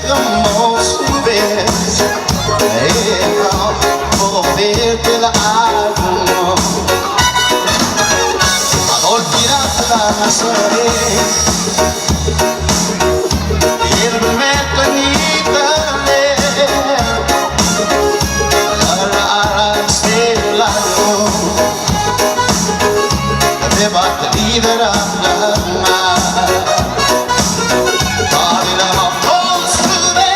seguimos sin ver. Volverte la alma, a olvidarte la naceré. Y el momento en me va a liberar l'alma. Parliamo construire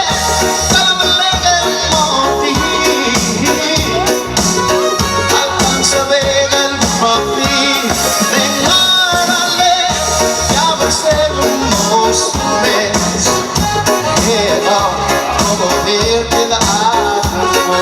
dalle leghe monti, alcanza vega il propri, vengarale, chiave seguimos mes, e va a volverte la alma.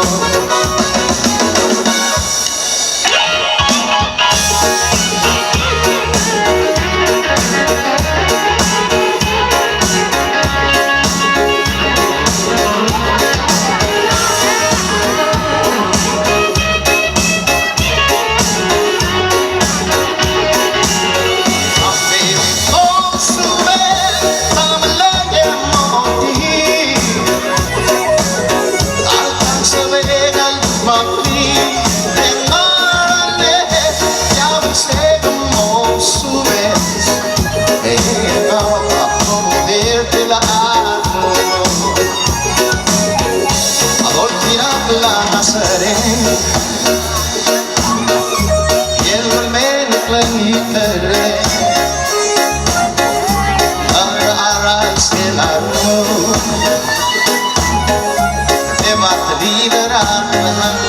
La naceré y el menecleniteré arras el arroz me va a liberar.